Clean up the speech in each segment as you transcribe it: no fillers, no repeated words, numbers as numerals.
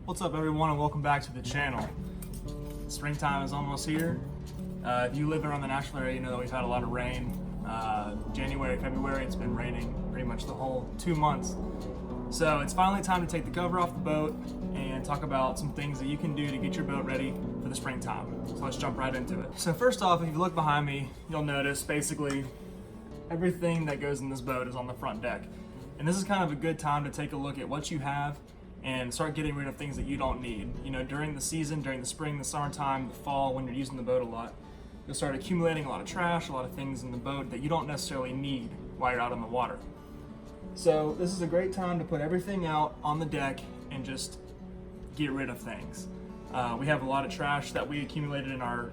What's up everyone and welcome back to the channel. Springtime is almost here. If you live around the Nashville area, you know that we've had a lot of rain. January, February, it's been raining pretty much the whole 2 months. So it's finally time to take the cover off the boat and talk about some things that you can do to get your boat ready for the springtime. So let's jump right into it. So first off, if you look behind me, you'll notice basically everything that goes in this boat is on the front deck. And this is kind of a good time to take a look at what you have and start getting rid of things that you don't need. You know, during the season, during the spring, the summertime, the fall, when you're using the boat a lot, you'll start accumulating a lot of trash, a lot of things in the boat that you don't necessarily need while you're out on the water. So this is a great time to put everything out on the deck and just get rid of things. We have a lot of trash that we accumulated in our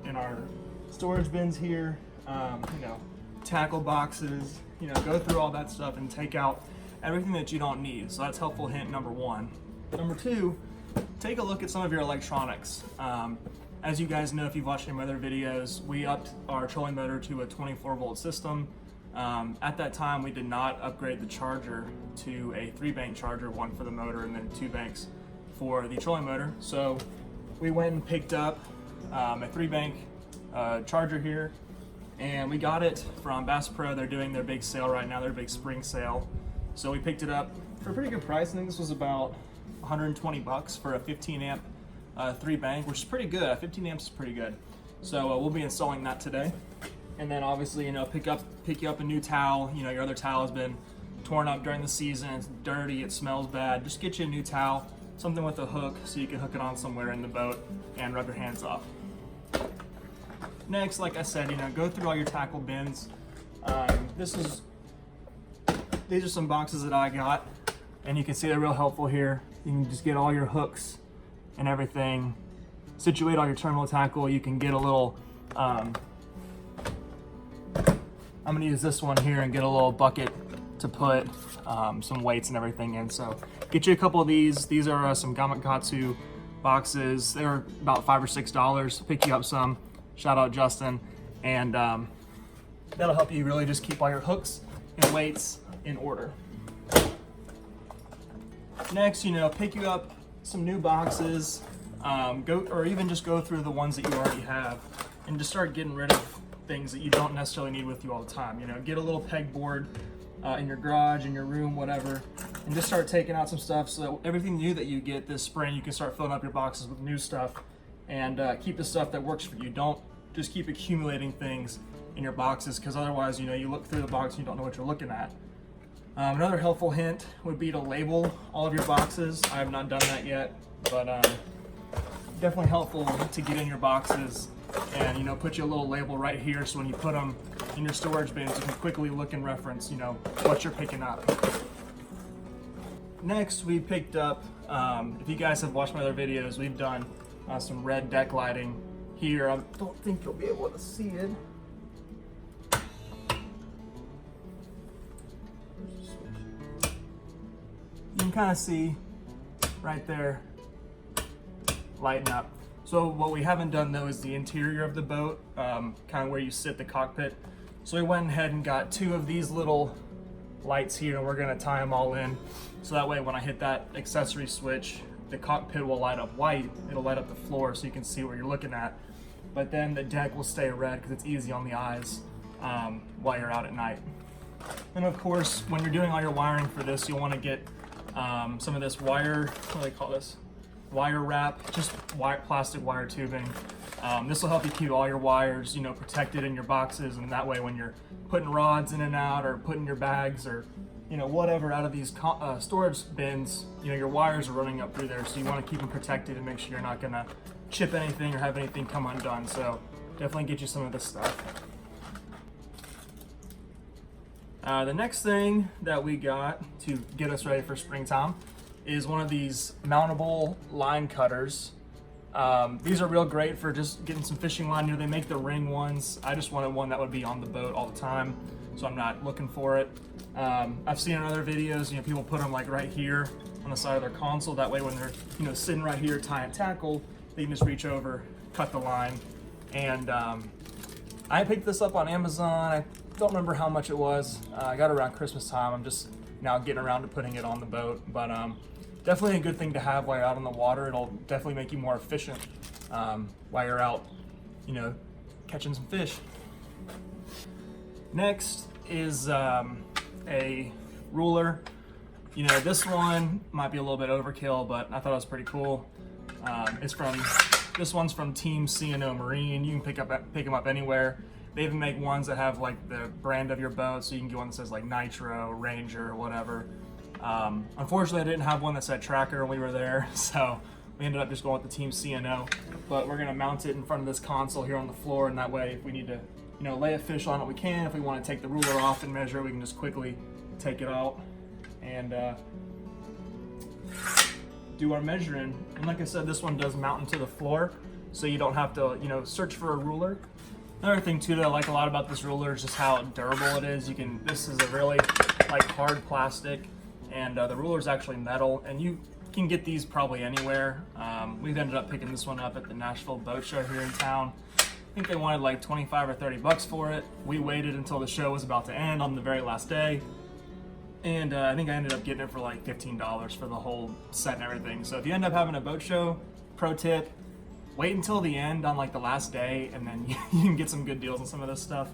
storage bins here. You know, tackle boxes. You know, go through all that stuff and take out everything that you don't need. So that's helpful hint number one. Number two, take a look at some of your electronics. As you guys know, if you've watched any of my other videos, we upped our trolling motor to a 24-volt system. At that time, we did not upgrade the charger to a 3-bank charger, one for the motor and then 2 banks for the trolling motor. So we went and picked up a 3-bank charger here, and we got it from Bass Pro. They're doing their big sale right now, their big spring sale. So we picked it up for a pretty good price. I think this was about 120 bucks for a 15 amp 3-bank, which is pretty good. 15 amps is pretty good. So we'll be installing that today. And then obviously, you know, pick you up a new towel. You know, your other towel has been torn up during the season. It's dirty, it smells bad. Just get you a new towel, something with a hook so you can hook it on somewhere in the boat and rub your hands off. Next, like I said, you know, go through all your tackle bins. These are some boxes that I got, and you can see they're real helpful here. You can just get all your hooks and everything, situate all your terminal tackle. You can get a little, I'm gonna use this one here and get a little bucket to put some weights and everything in. So get you a couple of these. These are some Gamakatsu boxes. They're about $5 or $6. Pick you up some. Shout out Justin. And that'll help you really just keep all your hooks and weights in order. Next, you know, pick you up some new boxes, or even just go through the ones that you already have and just start getting rid of things that you don't necessarily need with you all the time. You know, get a little pegboard in your garage, in your room, whatever, and just start taking out some stuff so that everything new that you get this spring, you can start filling up your boxes with new stuff and keep the stuff that works for you. Don't just keep accumulating things in your boxes, because otherwise, you know, you look through the box and you don't know what you're looking at. Another helpful hint would be to label all of your boxes. I have not done that yet, but definitely helpful to get in your boxes and, you know, put you a little label right here so when you put them in your storage bins, you can quickly look and reference, you know, what you're picking up. Next, we picked up, if you guys have watched my other videos, we've done some red deck lighting here. I don't think you'll be able to see it. You can kind of see right there lighting up. So what we haven't done though is the interior of the boat, kind of where you sit the cockpit. So we went ahead and got 2 of these little lights here, and we're gonna tie them all in. So that way when I hit that accessory switch, the cockpit will light up white. It'll light up the floor so you can see what you're looking at. But then the deck will stay red because it's easy on the eyes while you're out at night. And of course, when you're doing all your wiring for this, you'll want to get some of this wire, what do they call this? Wire wrap, just plastic wire tubing. This will help you keep all your wires, you know, protected in your boxes, and that way when you're putting rods in and out or putting your bags or, you know, whatever out of these storage bins, you know, your wires are running up through there, so you want to keep them protected and make sure you're not gonna chip anything or have anything come undone. So definitely get you some of this stuff. The next thing that we got to get us ready for springtime is one of these mountable line cutters. These are real great for just getting some fishing line. You know, they make the ring ones. I just wanted one that would be on the boat all the time, so I'm not looking for it. I've seen in other videos, you know, people put them like right here on the side of their console. That way when they're, you know, sitting right here tying tackle, they can just reach over, cut the line. And I picked this up on Amazon. I don't remember how much it was. I got it around Christmas time. I'm just now getting around to putting it on the boat, but definitely a good thing to have while you're out on the water. It'll definitely make you more efficient while you're out, you know, catching some fish. Next is a ruler. You know, this one might be a little bit overkill, but I thought it was pretty cool. This one's from Team C&O Marine. You can pick them up anywhere. They even make ones that have like the brand of your boat, so you can get one that says like Nitro, Ranger, or whatever. Unfortunately, I didn't have one that said Tracker when we were there, so we ended up just going with the Team C&O. But we're gonna mount it in front of this console here on the floor, and that way, if we need to, you know, lay a fish on it, we can. If we want to take the ruler off and measure, we can just quickly take it out and do our measuring. And like I said, this one does mount into the floor, so you don't have to, you know, search for a ruler. Another thing too that I like a lot about this ruler is just how durable it is. This is a really like hard plastic, and the ruler is actually metal, and you can get these probably anywhere. We've ended up picking this one up at the Nashville Boat Show here in town. I think they wanted like 25 or 30 bucks for it. We waited until the show was about to end on the very last day, and I think I ended up getting it for like $15 for the whole set and everything. So if you end up having a boat show, pro tip, wait until the end on like the last day, and then you can get some good deals on some of this stuff.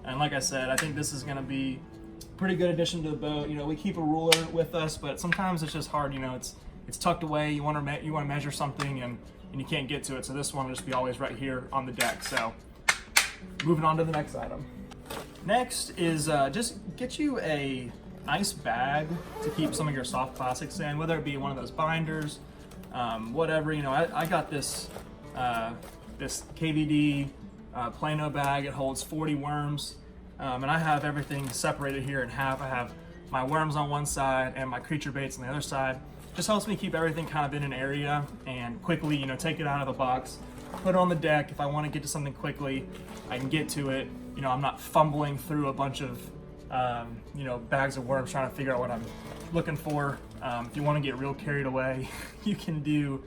And like I said, I think this is gonna be a pretty good addition to the boat. You know, we keep a ruler with us, but sometimes it's just hard, you know, it's tucked away, you wanna measure something and you can't get to it. So this one will just be always right here on the deck. So moving on to the next item. Next is just get you a nice bag to keep some of your soft plastics in, whether it be one of those binders, whatever. You know, I got this this KVD Plano bag. It holds 40 worms, and I have everything separated here in half. I have my worms on one side and my creature baits on the other side. Just helps me keep everything kind of in an area and quickly, you know, take it out of the box, put it on the deck. If I want to get to something quickly, I can get to it. You know, I'm not fumbling through a bunch of you know, bags of worms trying to figure out what I'm looking for. If you want to get real carried away, you can do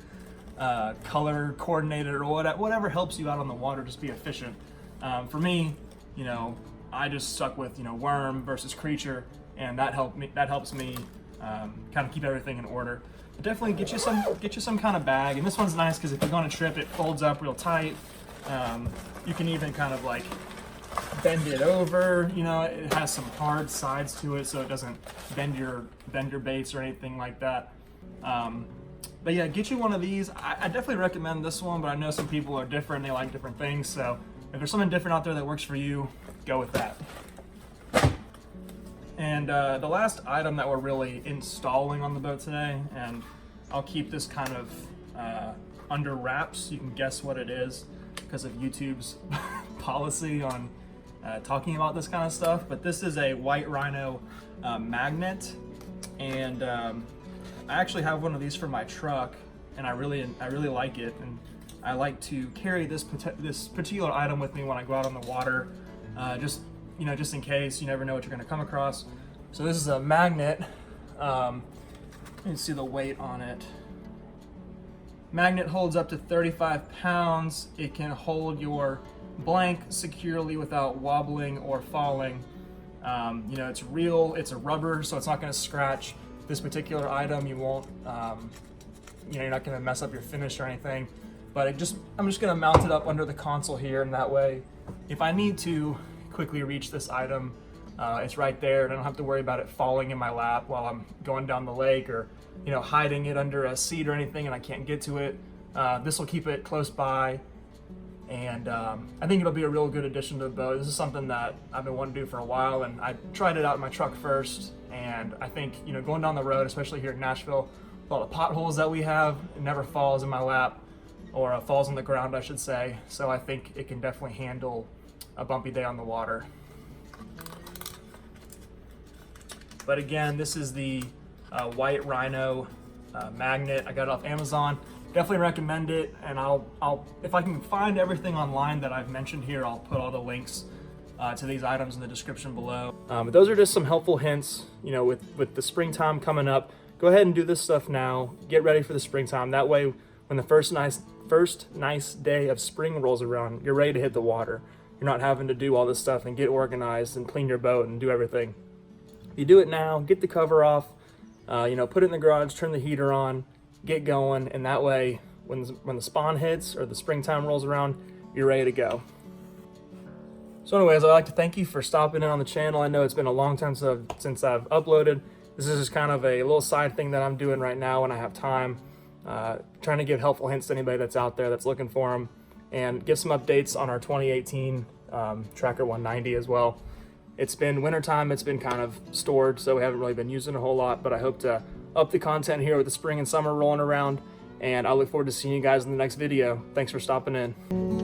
color coordinated or whatever helps you out on the water. Just be efficient. For me, you know, I just stuck with, you know, worm versus creature, and that helps me kind of keep everything in order. But definitely get you some kind of bag. And this one's nice because if you're going to trip, it folds up real tight. You can even kind of like bend it over. You know, it has some hard sides to it, so it doesn't bend your baits or anything like that. But yeah, get you one of these. I definitely recommend this one, but I know some people are different. They like different things. So if there's something different out there that works for you, go with that. And the last item that we're really installing on the boat today, and I'll keep this kind of under wraps. You can guess what it is because of YouTube's policy on talking about this kind of stuff. But this is a White Rhino magnet, and I actually have one of these for my truck, and I really like it, and I like to carry this particular item with me when I go out on the water, just in case. You never know what you're going to come across. So this is a magnet. You can see the weight on it. Magnet holds up to 35 pounds. It can hold your blank securely without wobbling or falling. You know, it's real, it's a rubber, so it's not going to scratch this particular item. You won't, you know, you're not going to mess up your finish or anything. But I'm just going to mount it up under the console here, and that way, if I need to quickly reach this item, it's right there, and I don't have to worry about it falling in my lap while I'm going down the lake, or, you know, hiding it under a seat or anything and I can't get to it. This will keep it close by, and I think it'll be a real good addition to the boat. This is something that I've been wanting to do for a while, and I tried it out in my truck first, and I think, you know, going down the road, especially here in Nashville, with all the potholes that we have, it never falls in my lap, or falls on the ground, I should say. So I think it can definitely handle a bumpy day on the water. But again, this is the White Rhino magnet. I got it off Amazon. Definitely recommend it, and I'll if I can find everything online that I've mentioned here, I'll put all the links to these items in the description below. But those are just some helpful hints. You know, with the springtime coming up, go ahead and do this stuff now. Get ready for the springtime. That way, when the first nice day of spring rolls around, you're ready to hit the water. You're not having to do all this stuff and get organized and clean your boat and do everything. If you do it now, get the cover off, Put it in the garage, turn the heater on, get going, and that way when the spawn hits or the springtime rolls around, you're ready to go. So anyways, I'd like to thank you for stopping in on the channel. I know it's been a long time since I've uploaded. This is just kind of a little side thing that I'm doing right now when I have time, trying to give helpful hints to anybody that's out there that's looking for them, and give some updates on our 2018 Tracker 190 as well. It's been wintertime, it's been kind of stored, so we haven't really been using a whole lot, but I hope to up the content here with the spring and summer rolling around, and I look forward to seeing you guys in the next video. Thanks for stopping in.